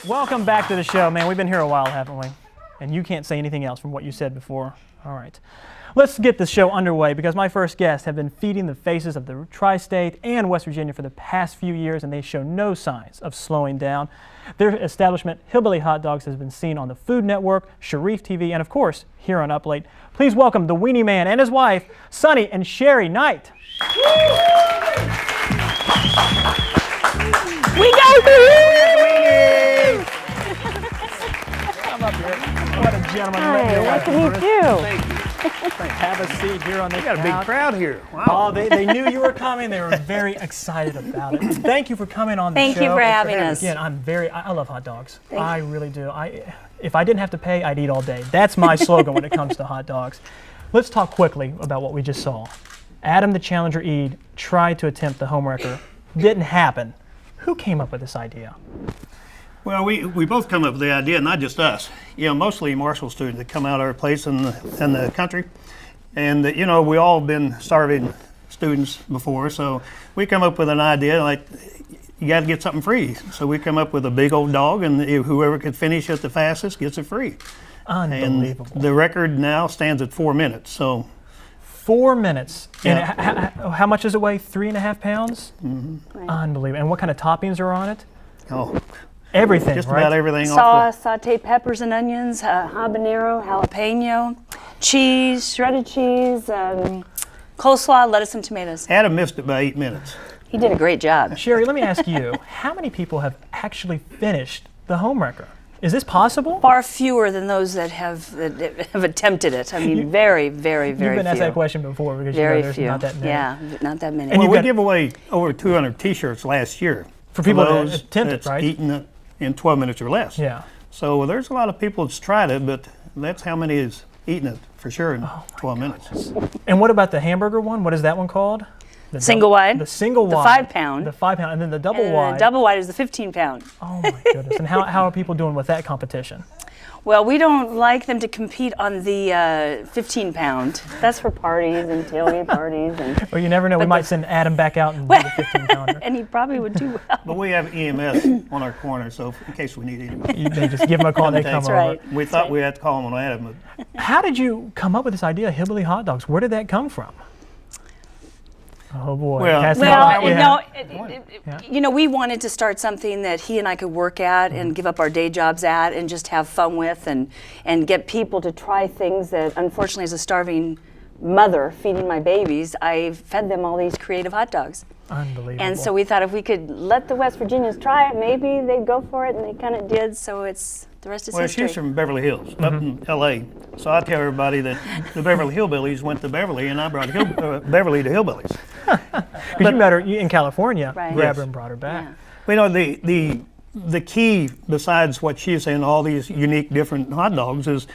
Welcome back to the show, man. We've been here a while, haven't we? And you can't say anything else from what you said before. All right. Let's get this show underway because my first guests have been feeding the faces of the tri-state and West Virginia for the past few years, and they show no signs of slowing down. Their establishment, Hillbilly Hotdogs, has been seen on the Food Network, Sharif TV, and of course, here on Up Late. Please welcome the Weenie Man and his wife, Sonny and Sharie Knight. We got the weenie! Come up here. What a gentleman. Hi, nice to meet you. Thank you. Have a seat here on this couch. We got a big crowd here. Wow. Oh, they knew you were coming. They were very excited about it. Thank you for coming on the show. Thank you for having us. Again, I love hot dogs. I really do. If I didn't have to pay, I'd eat all day. That's my slogan when it comes to hot dogs. Let's talk quickly about what we just saw. Adam the Challenger Eid tried to attempt the homewrecker. Didn't happen. Who came up with this idea? Well, we both come up with the idea, not just us. You know, mostly Marshall students that come out of our place in the country. And, you know, we all been starving students before, so we come up with an idea like, you got to get something free. So we come up with a big old dog, and whoever could finish it the fastest gets it free. Unbelievable. And the record now stands at 4 minutes, so. 4 minutes. Yeah. And how much does it weigh? 3.5 pounds? Mm-hmm. Right. Unbelievable. And what kind of toppings are on it? Oh, Everything, just right? about everything. Sauce, sauteed peppers and onions, habanero, jalapeno, cheese, shredded cheese, coleslaw, lettuce, and tomatoes. Adam missed it by 8 minutes. He did a great job. Sharie, let me ask you, how many people have actually finished the homewrecker? Is this possible? Far fewer than those that have attempted it. I mean, very, very, very few. You've been asked that question before because Very you know there's few. not that many. Yeah, not that many. And Well, you've we got- give away over 200 T-shirts last year. For people that those attempt it, that's right? eaten it in 12 minutes or less. Yeah. So there's a lot of people that's tried it, but that's how many is eating it for sure in 12 minutes. And what about the hamburger one? What is that one called? The Single wide. The single The wide. 5 pound. The 5 pound. And then the double And wide. the double wide is the 15 pound. Oh my goodness. And how are people doing with that competition? Well, we don't like them to compete on the 15 pound. That's for parties and tailgate parties. And Well, you never know. We might send Adam back out and do the 15 pounder. and he probably would do well. But we have EMS on our corner, so in case we need anybody. They just give them a call and they come That's over. right. We thought we had to call them on Adam, but How did you come up with this idea, Hillbilly Hot Dogs? Where did that come from? Oh boy. Well- That's Well, not- no, you know, we wanted to start something that he and I could work at and give up our day jobs at and just have fun with and get people to try things that, unfortunately, as a starving mother feeding my babies, I fed them all these creative hot dogs. Unbelievable. And so we thought if we could let the West Virginians try it, maybe they'd go for it, and they kind of did. So it's the rest is well, history. she's from Beverly Hills, up in L.A. So I tell everybody that the Beverly Hillbillies went to Beverly, and I brought Beverly to Hillbillies. Because you met her in California, Right. grabbed Yes. her and brought her back. Yeah. Well, you know, the key, besides what she's saying, all these unique different hot dogs, is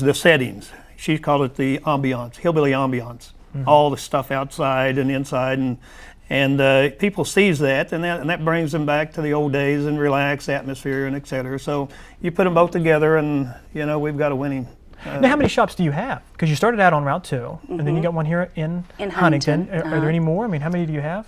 the settings. She called it the ambiance, hillbilly ambiance. All the stuff outside and inside, and people sees that, and that brings them back to the old days and relaxed atmosphere and et cetera. So you put them both together, and you know we've got a winning. Now, how many shops do you have? Because you started out on Route 2, and then you got one here in Huntington. Huntington. Are there any more? I mean, how many do you have?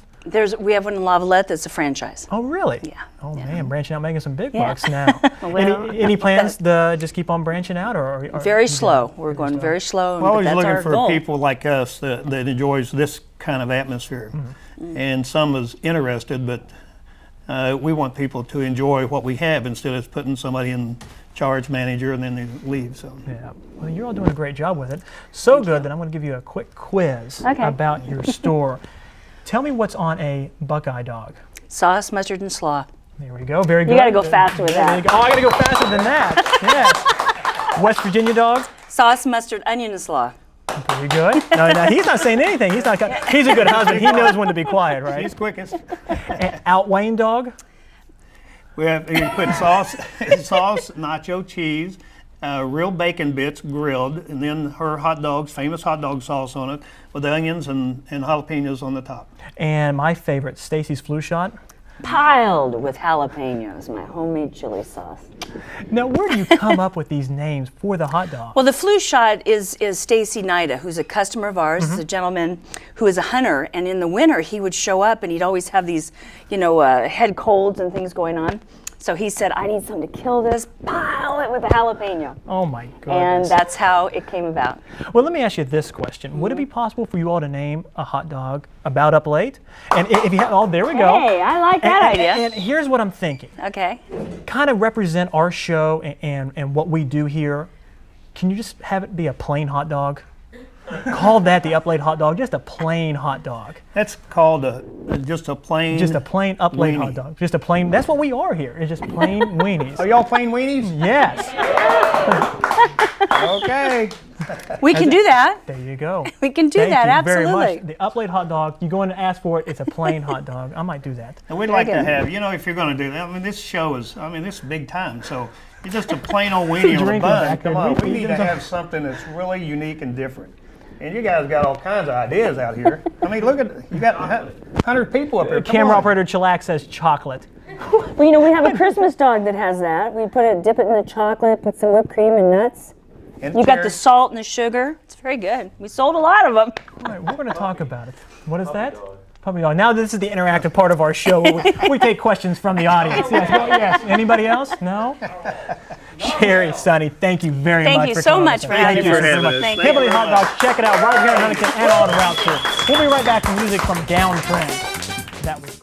We have one in Lavalette that's a franchise. Oh, really? Yeah. Oh, Yeah. man, branching out, making some big Yeah. bucks now. Well, any plans to just keep on branching out? or Very slow. We're going very slow. We're But always that's looking our for goal. people like us that enjoys this kind of atmosphere, and some is interested, but we want people to enjoy what we have instead of putting somebody in charge manager and then they leave. So. Yeah. Well, you're all doing a great job with it. So good that I'm going to give you a quick quiz Okay. about your store. Tell me what's on a Buckeye dog. Sauce, mustard, and slaw. There we go. Very good. You got to go faster with There you that. go. Oh, I got to go faster than that. Yes. West Virginia dog. Sauce, mustard, onion, and slaw. Very good. No, he's not saying anything. He's a good husband. He knows when to be quiet, right? He's quickest. Outweighing dog. You put sauce, nacho cheese, real bacon bits grilled, and then her hot dogs, famous hot dog sauce on it, with onions and jalapenos on the top. And my favorite, Stacy's Flu Shot. Piled with jalapenos, my homemade chili sauce. Now, where do you come up with these names for the hot dog? Well, the flu shot is Stacy Nida, who's a customer of ours. He's a gentleman who is a hunter, and in the winter he would show up and he'd always have these, head colds and things going on. So he said, I need something to kill this, pile it with a jalapeno. Oh my And goodness. that's how it came about. Well, let me ask you this question. Would it be possible for you all to name a hot dog about Up Late? And if you have, oh, there we go. Hey, I like that idea. And here's what I'm thinking. Okay. Kind of represent our show and what we do here. Can you just have it be a plain hot dog? Call that the Up Late hot dog, just a plain hot dog. That's called just a plain. Just a plain Up Late weenie. hot dog. Just a plain, that's what we are here. It's just plain weenies. Are y'all plain weenies? Yes. Okay. We can do that. There you go. We can do Thank that, you absolutely. very much. The Up Late hot dog, you go in and ask for it, it's a plain hot dog. I might do that. And we'd like to good. have, if you're going to do that, this show is, this is big time. So you're just a plain old weenie on a Drinking bun. back there. Come on, We we need to have something that's really unique and different. And you guys got all kinds of ideas out here. I mean, look at, you got 100 people up here. Come Camera on. operator Chillax says chocolate. Well, we have a Christmas dog that has that. We dip it in the chocolate, put some whipped cream and nuts. And You got the cherries. salt and the sugar. It's very good. We sold a lot of them. All right, we're going to talk about it. What is that? Puppy dog. Now this is the interactive part of our show where we take questions from the audience. Yes. Well, yes. Anybody else? No? Sharie, Sonny, thank you very much Thank you for so coming much with for us. having Thank you us. very much. Thank you. Hillbilly Hot Dogs, check it out right here in Huntington and on the route too. We'll be right back with music from Downtrend. That was